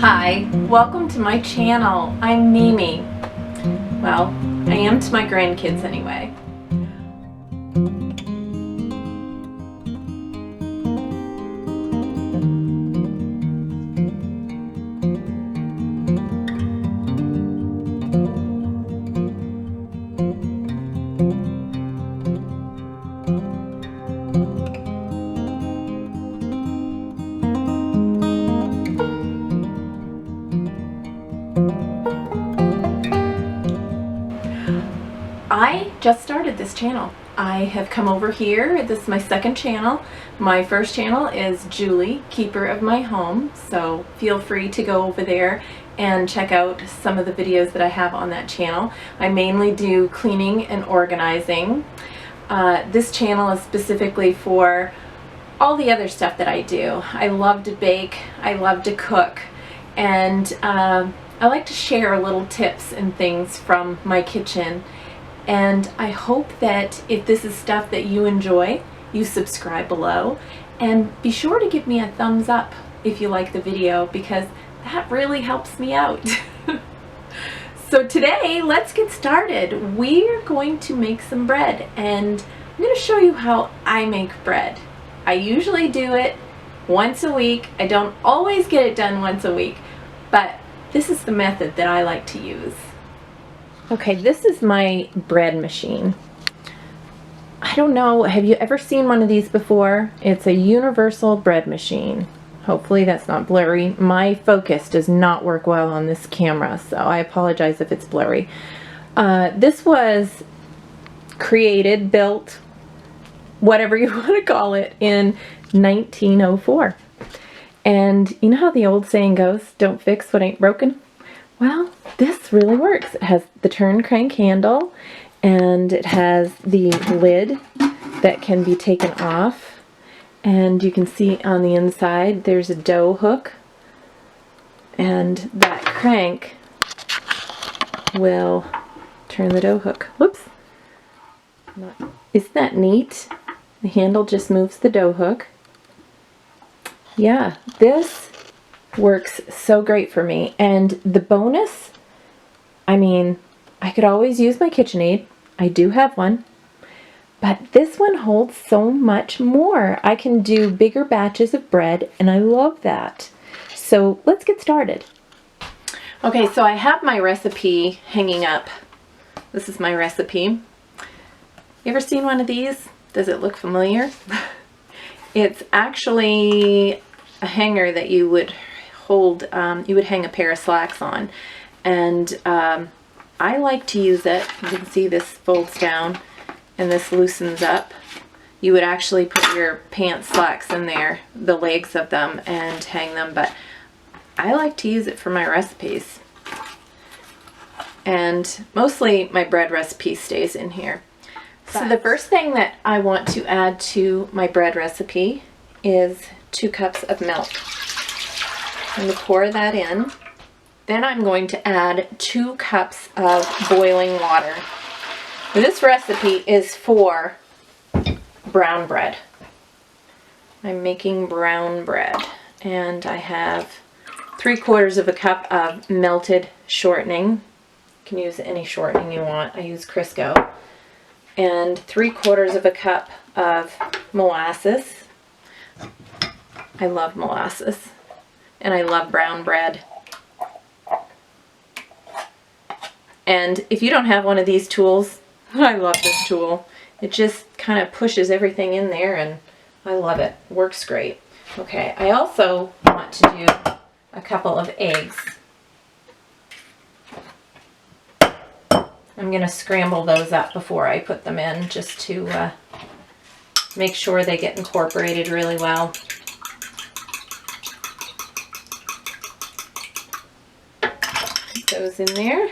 Hi, welcome to my channel. I'm Mimi. Well, I am to my grandkids anyway. I just started this channel. I have come over here. This is my second channel. My first channel is Julie, Keeper of My Home, so feel free to go over there and check out some of the videos that I have on that channel. I mainly do cleaning and organizing. This channel is specifically for all the other stuff that I do. I love to bake, I love to cook, and I like to share little tips and things from my kitchen. And I hope that if this is stuff that you enjoy, you subscribe below, and be sure to give me a thumbs up if you like the video, because that really helps me out. So today, let's get started. We're going to make some bread, and I'm going to show you how I make bread. I usually do it once a week. I don't always get it done once a week, but this is the method that I like to use. Okay, this is my bread machine. I don't know, have you ever seen one of these before? It's a universal bread machine. Hopefully that's not blurry. My focus does not work well on this camera, so I apologize if it's blurry. This was created, built, whatever you want to call it, in 1904. And you know how the old saying goes, don't fix what ain't broken? Well, this really works. It has the turn crank handle, and it has the lid that can be taken off, and you can see on the inside there's a dough hook, and that crank will turn the dough hook. Whoops! Isn't that neat? The handle just moves the dough hook. Yeah, this works so great for me. And the bonus, I mean, I could always use my KitchenAid. I do have one. But this one holds so much more. I can do bigger batches of bread, and I love that. So let's get started. Okay, so I have my recipe hanging up. This is my recipe. You ever seen one of these? Does it look familiar? It's actually a hanger that you would hold, you would hang a pair of slacks on, and I like to use it. You can see this folds down and this loosens up. You would actually put your pants slacks in there, the legs of them, and hang them, but I like to use it for my recipes, and mostly my bread recipe stays in here. So the first thing that I want to add to my bread recipe is 2 cups of milk. I'm going to pour that in. Then I'm going to add 2 cups of boiling water. This recipe is for brown bread. I'm making brown bread, and I have 3/4 of a cup of melted shortening. You can use any shortening you want. I use Crisco. And 3/4 of a cup of molasses. I love molasses. And I love brown bread. And if you don't have one of these tools, I love this tool. It just kind of pushes everything in there, and I love it. Works great. Okay, I also want to do a couple of eggs. I'm going to scramble those up before I put them in, just to make sure they get incorporated really well. Those in there.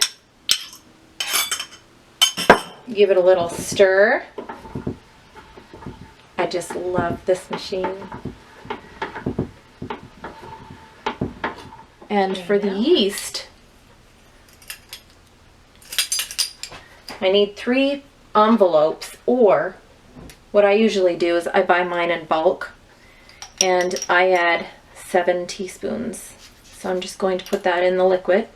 Give it a little stir. I just love this machine. And for the yeast, I need 3 envelopes, or what I usually do is I buy mine in bulk, and I add 7 teaspoons. So I'm just going to put that in the liquid.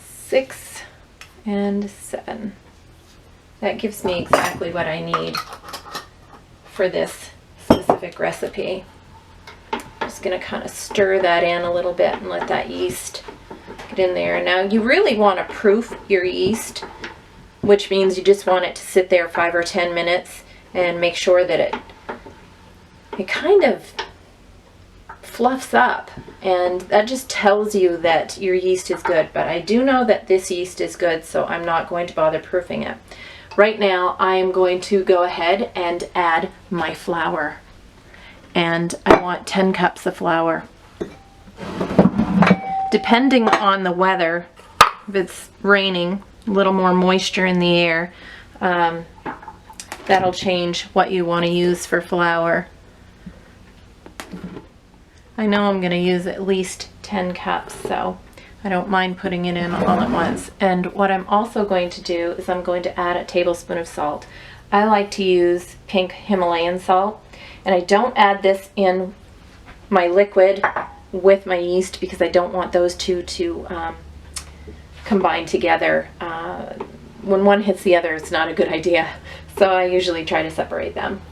Six and 7. That gives me exactly what I need for this specific recipe. Just going to kind of stir that in a little bit and let that yeast get in there. Now you really want to proof your yeast, which means you just want it to sit there 5 or 10 minutes and make sure that it kind of fluffs up, and that just tells you that your yeast is good. But I do know that this yeast is good, so I'm not going to bother proofing it. Right now I am going to go ahead and add my flour, and I want 10 cups of flour. Depending on the weather, if it's raining, a little more moisture in the air, that'll change what you want to use for flour. I know I'm going to use at least 10 cups, so I don't mind putting it in all at once. And what I'm also going to do is I'm going to add a tablespoon of salt. I like to use pink Himalayan salt, and I don't add this in my liquid with my yeast because I don't want those two to combine together. When one hits the other, it's not a good idea, so I usually try to separate them.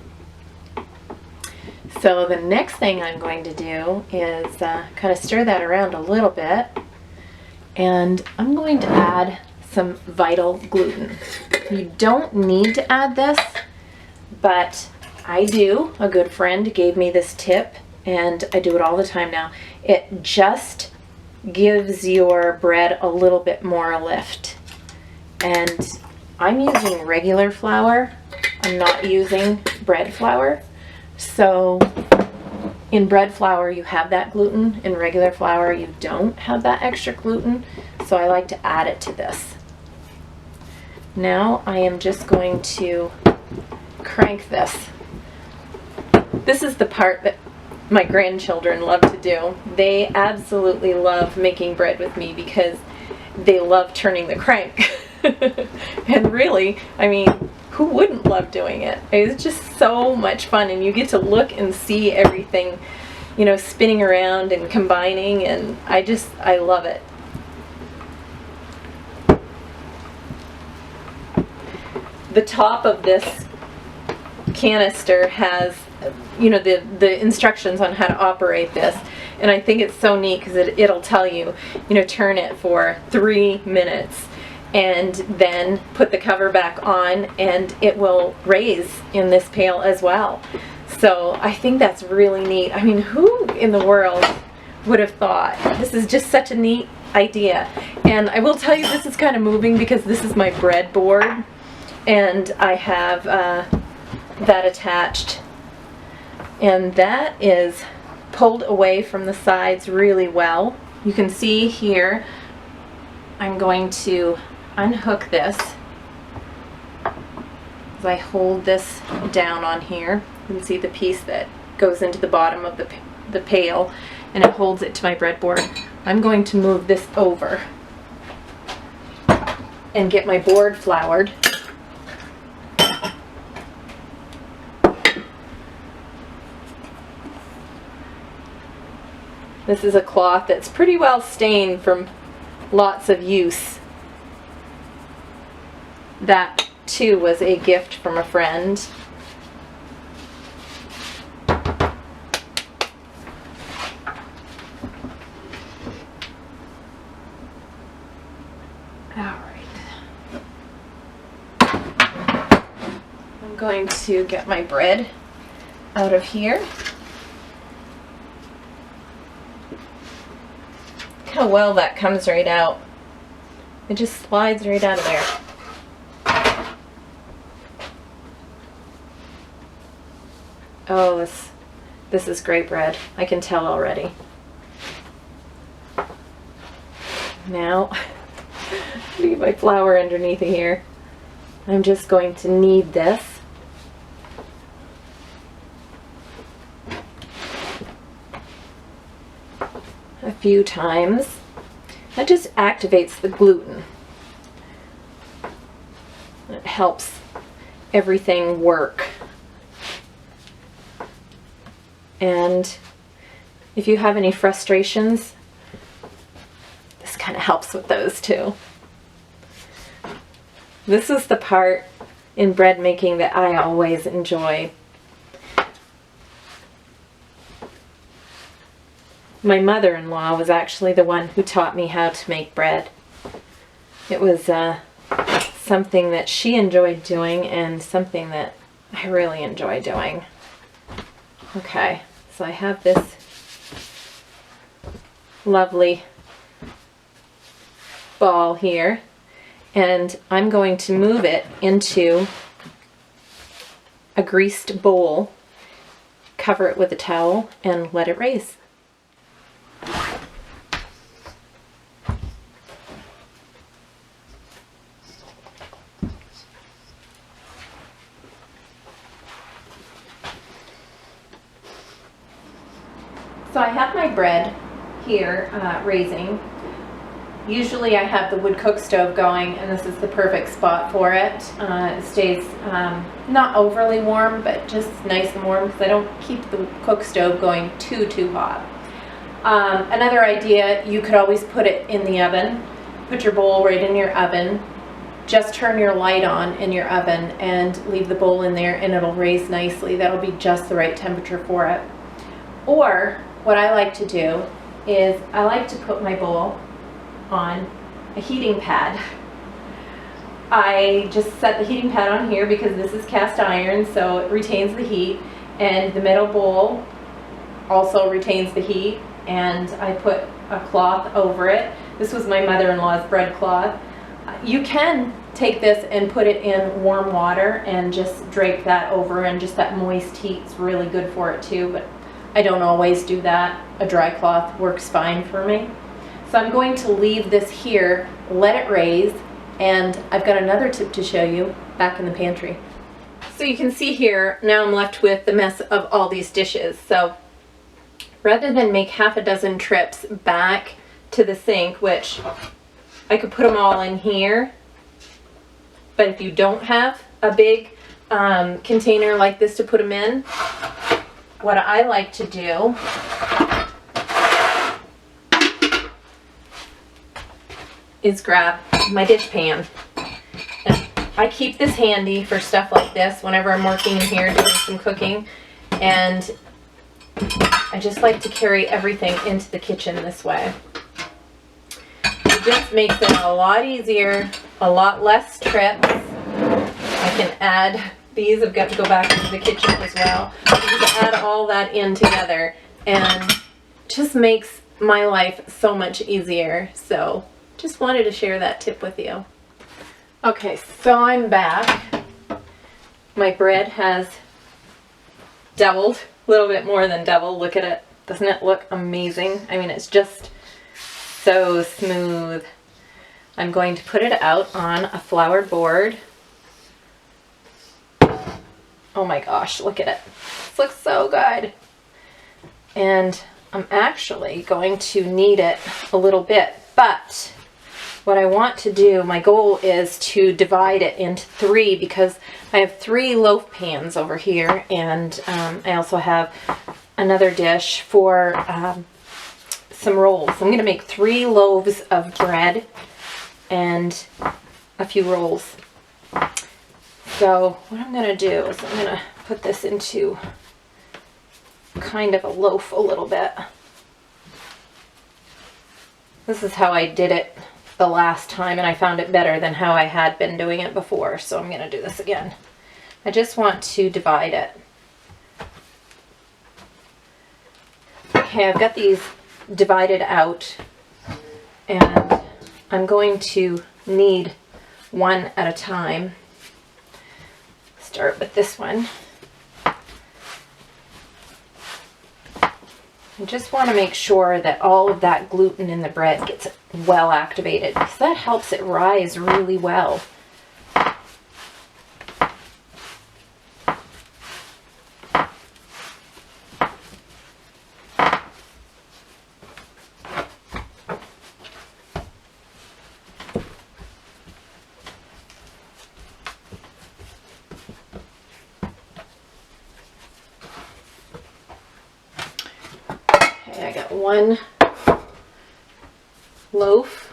So the next thing I'm going to do is kind of stir that around a little bit, and I'm going to add some vital gluten. You don't need to add this, but I do. A good friend gave me this tip, and I do it all the time now. It just gives your bread a little bit more lift. And I'm using regular flour. I'm not using bread flour. So in bread flour you have that gluten, in regular flour you don't have that extra gluten, so I like to add it to this. Now I am just going to crank this. This is the part that my grandchildren love to do. They absolutely love making bread with me because they love turning the crank. And really, I mean, who wouldn't love doing it? It's just so much fun, and you get to look and see everything, you know, spinning around and combining, and I love it. The top of this canister has, you know, the instructions on how to operate this, and I think it's so neat because it'll tell you, you know, turn it for 3 minutes and then put the cover back on, and it will raise in this pail as well. So I think that's really neat. I mean, who in the world would have thought? This is just such a neat idea. And I will tell you, this is kind of moving because this is my bread board, and I have that attached, and that is pulled away from the sides really well. You can see here I'm going to unhook this as I hold this down on here. You can see the piece that goes into the bottom of the pail, and it holds it to my breadboard. I'm going to move this over and get my board floured. This is a cloth that's pretty well stained from lots of use. That too was a gift from a friend. Alright. I'm going to get my bread out of here. Look how well that comes right out. It just slides right out of there. Oh, this is great bread. I can tell already. Now, leave my flour underneath here. I'm just going to knead this. A few times. That just activates the gluten. It helps everything work. And if you have any frustrations, this kind of helps with those too. This is the part in bread making that I always enjoy. My mother-in-law was actually the one who taught me how to make bread. It was something that she enjoyed doing and something that I really enjoy doing. Okay, so I have this lovely ball here, and I'm going to move it into a greased bowl, cover it with a towel, and let it raise. So I have my bread here raising. Usually I have the wood cook stove going, and this is the perfect spot for it. It stays not overly warm, but just nice and warm because I don't keep the cook stove going too hot. Another idea, you could always put it in the oven. Put your bowl right in your oven. Just turn your light on in your oven and leave the bowl in there, and it'll raise nicely. That'll be just the right temperature for it. Or what I like to do is I like to put my bowl on a heating pad. I just set the heating pad on here because this is cast iron, so it retains the heat, and the metal bowl also retains the heat, and I put a cloth over it. This was my mother-in-law's bread cloth. You can take this and put it in warm water and just drape that over, and just that moist heat's really good for it too, but I don't always do that. A dry cloth works fine for me. So I'm going to leave this here, let it raise, and I've got another tip to show you back in the pantry. So you can see here, now I'm left with the mess of all these dishes. So rather than make half a dozen trips back to the sink, which I could put them all in here, but if you don't have a big container like this to put them in, what I like to do is grab my dishpan. And I keep this handy for stuff like this whenever I'm working in here doing some cooking, and I just like to carry everything into the kitchen this way. It just makes it a lot easier, a lot less trips. I can add these. I've got to go back into the kitchen as well. Just add all that in together, and just makes my life so much easier. So just wanted to share that tip with you. Okay, so I'm back. My bread has doubled, a little bit more than double. Look at it. Doesn't it look amazing? I mean, it's just so smooth. I'm going to put it out on a floured board. Oh my gosh, look at it. This looks so good. And I'm actually going to knead it a little bit, but what I want to do, my goal is to divide it into three, because I have 3 loaf pans over here, and I also have another dish for some rolls. I'm going to make 3 loaves of bread and a few rolls. So what I'm going to do is I'm going to put this into kind of a loaf a little bit. This is how I did it the last time, and I found it better than how I had been doing it before, so I'm going to do this again. I just want to divide it. Okay, I've got these divided out, and I'm going to knead one at a time. Start with this one. I just want to make sure that all of that gluten in the bread gets well activated, because that helps it rise really well. 1 loaf.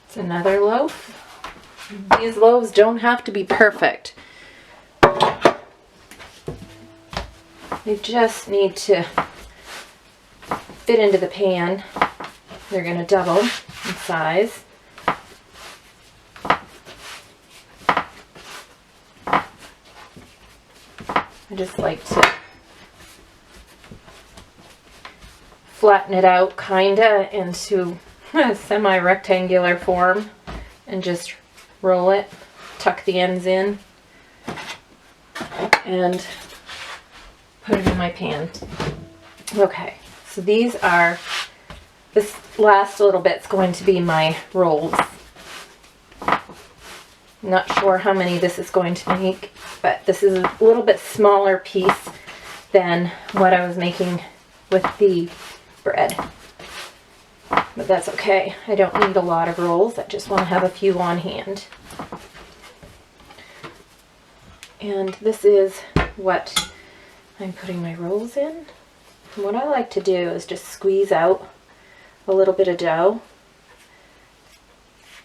It's another loaf. These loaves don't have to be perfect. They just need to fit into the pan. They're going to double in size. I just like to flatten it out kinda into a semi-rectangular form and just roll it, tuck the ends in, and put it in my pan. Okay, so these are, this last little bit's going to be my rolls. Not sure how many this is going to make, but this is a little bit smaller piece than what I was making with the bread. But that's okay. I don't need a lot of rolls. I just want to have a few on hand. And this is what I'm putting my rolls in. And what I like to do is just squeeze out a little bit of dough,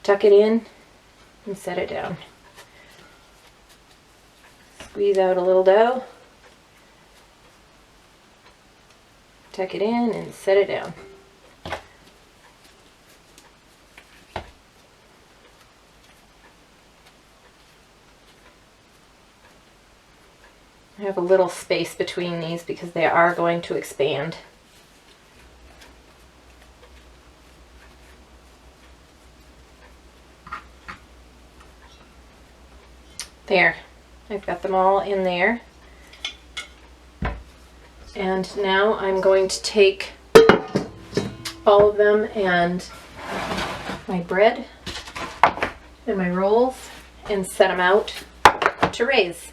tuck it in, and set it down. Squeeze out a little dough, tuck it in, and set it down. I have a little space between these because they are going to expand. There, I've got them all in there. And now I'm going to take all of them and my bread and my rolls and set them out to raise.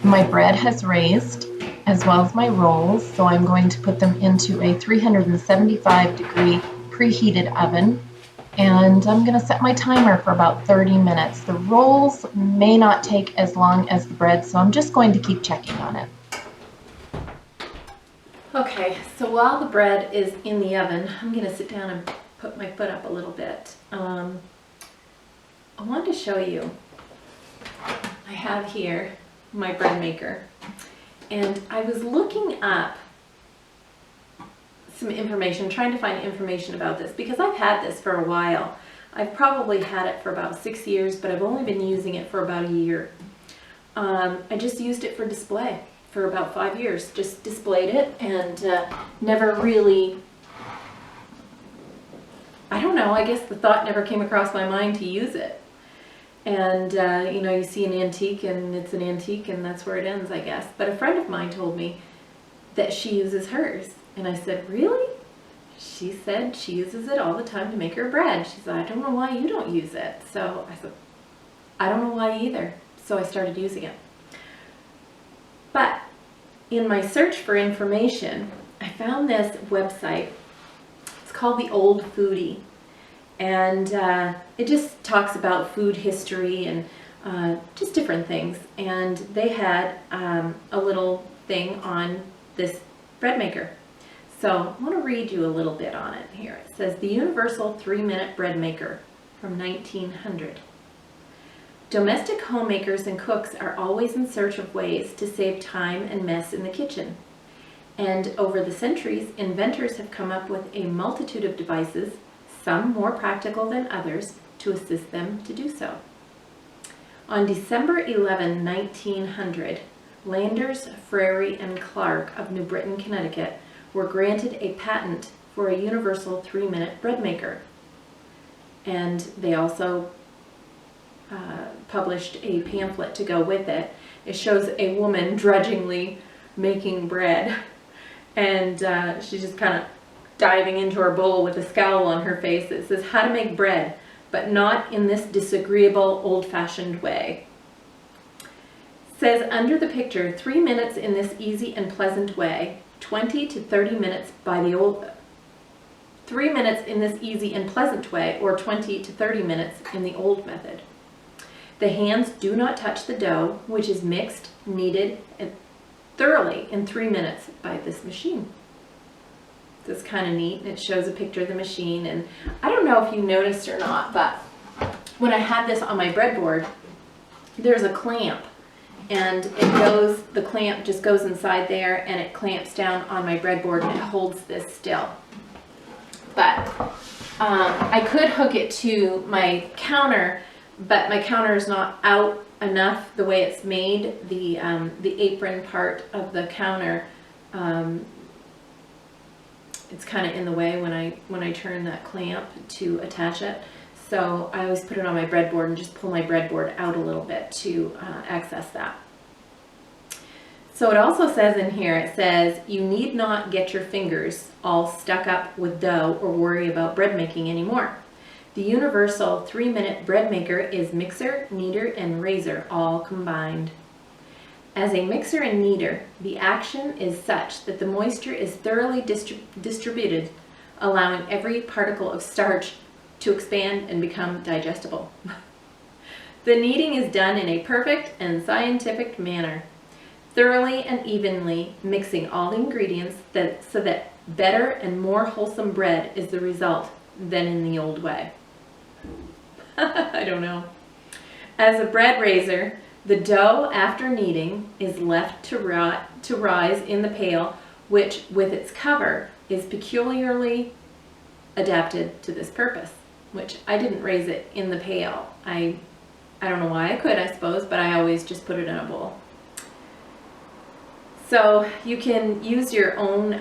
My bread has raised, as well as my rolls, so I'm going to put them into a 375-degree preheated oven, and I'm going to set my timer for about 30 minutes. The rolls may not take as long as the bread, so I'm just going to keep checking on it. Okay, so while the bread is in the oven, I'm going to sit down and put my foot up a little bit. I wanted to show you, I have here my bread maker, and I was looking up some information, trying to find information about this because I've had this for a while. I've probably had it for about 6 years, but I've only been using it for about a year. I just used it for display for about 5 years, just displayed it and never really, I don't know, I guess the thought never came across my mind to use it. And, you know, you see an antique and it's an antique and that's where it ends, I guess. But a friend of mine told me that she uses hers. And I said, really? She said she uses it all the time to make her bread. She said, I don't know why you don't use it. So I said, I don't know why either. So I started using it. But in my search for information, I found this website. It's called The Old Foodie. And it just talks about food history and just different things. And they had a little thing on this bread maker. So I want to read you a little bit on it here. It says, the Universal 3-Minute Bread Maker from 1900. Domestic homemakers and cooks are always in search of ways to save time and mess in the kitchen. And over the centuries, inventors have come up with a multitude of devices, some more practical than others, to assist them to do so. On December 11, 1900, Landers, Frary, and Clark of New Britain, Connecticut, were granted a patent for a universal 3-minute bread maker. And they also published a pamphlet to go with it. It shows a woman drudgingly making bread, and she's just kind of diving into her bowl with a scowl on her face. It says, "How to make bread, but not in this disagreeable, old-fashioned way." It says under the picture, 3 minutes in this easy and pleasant way, 20 to 30 minutes by the old 3 minutes in this easy and pleasant way, or 20 to 30 minutes in the old method. The hands do not touch the dough, which is mixed, kneaded, and thoroughly in 3 minutes by this machine. This is kind of neat, and it shows a picture of the machine. And I don't know if you noticed or not, but when I had this on my breadboard, there's a clamp, and the clamp just goes inside there, and it clamps down on my breadboard, and it holds this still. But I could hook it to my counter, but my counter is not out enough the way it's made. The apron part of the counter, it's kind of in the way when I turn that clamp to attach it. So I always put it on my breadboard and just pull my breadboard out a little bit to access that. So it also says in here, it says, you need not get your fingers all stuck up with dough or worry about bread making anymore. The universal 3-minute bread maker is mixer, kneader, and razor all combined. As a mixer and kneader, the action is such that the moisture is thoroughly distributed, allowing every particle of starch to expand and become digestible. The kneading is done in a perfect and scientific manner, thoroughly and evenly mixing all the ingredients so that better and more wholesome bread is the result than in the old way. I don't know. As a bread raiser, the dough after kneading is left to rise in the pail, which with its cover is peculiarly adapted to this purpose, which I didn't raise it in the pail. I don't know why. I could, I suppose, but I always just put it in a bowl. So you can use your own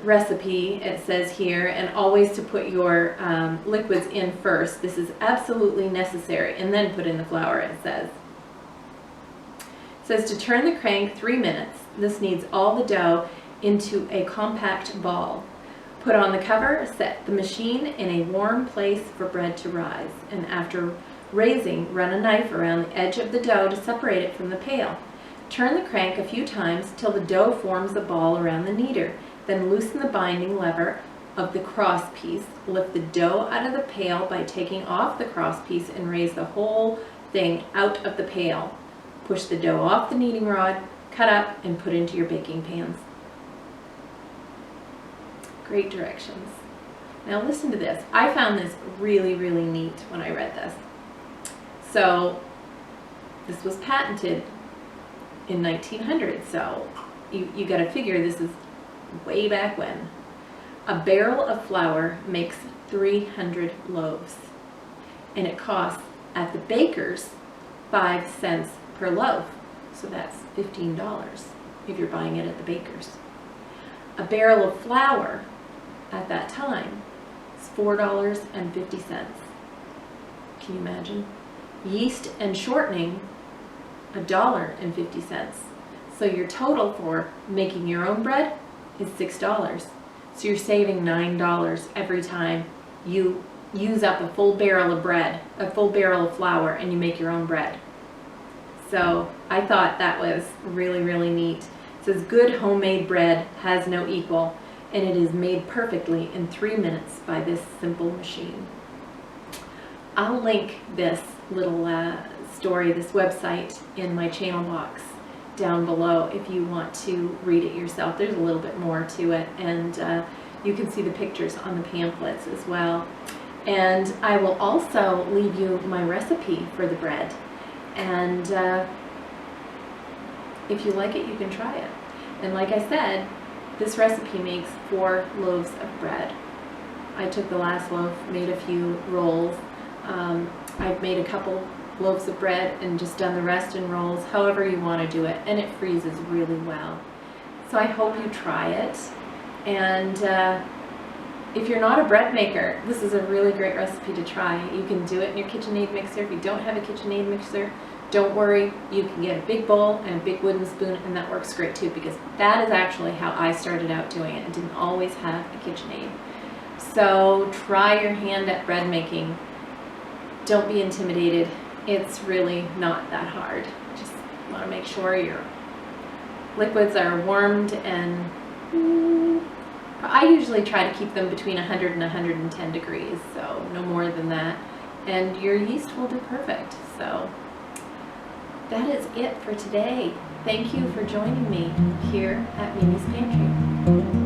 recipe, it says here, and always to put your liquids in first. This is absolutely necessary, and then put in the flour, it says. It says to turn the crank 3 minutes. This kneads all the dough into a compact ball. Put on the cover, set the machine in a warm place for bread to rise, and after raising, run a knife around the edge of the dough to separate it from the pail. Turn the crank a few times till the dough forms a ball around the kneader. Then loosen the binding lever of the cross piece. Lift the dough out of the pail by taking off the cross piece and raise the whole thing out of the pail. Push the dough off the kneading rod, cut up, and put into your baking pans. Great directions. Now listen to this. I found this really, really neat when I read this. So this was patented in 1900, so you got to figure this is way back when. A barrel of flour makes 300 loaves, and it costs at the baker's 5 cents per loaf, so that's $15 if you're buying it at the baker's. A barrel of flour at that time is $4.50. Can you imagine? Yeast and shortening, $1.50. So your total for making your own bread is $6. So you're saving $9 every time you use up a full barrel of bread, a full barrel of flour, and you make your own bread. So I thought that was really, really neat. It says good homemade bread has no equal, and it is made perfectly in 3 minutes by this simple machine. I'll link this little story, this website, in my channel box down below if you want to read it yourself. There's a little bit more to it, and you can see the pictures on the pamphlets as well. And I will also leave you my recipe for the bread, and if you like it, you can try it. And like I said, this recipe makes 4 loaves of bread. I took the last loaf, made a few rolls. I've made a couple loaves of bread and just done the rest in rolls, however you want to do it, and it freezes really well. So I hope you try it, and If you're not a bread maker, this is a really great recipe to try. You can do it in your KitchenAid mixer. If you don't have a KitchenAid mixer, don't worry. You can get a big bowl and a big wooden spoon, and that works great too, because that is actually how I started out doing it. I didn't always have a KitchenAid. So try your hand at bread making. Don't be intimidated. It's really not that hard. Just want to make sure your liquids are warmed, and I usually try to keep them between 100 and 110 degrees, so no more than that. And your yeast will do perfect. So that is it for today. Thank you for joining me here at Mimi's Pantry.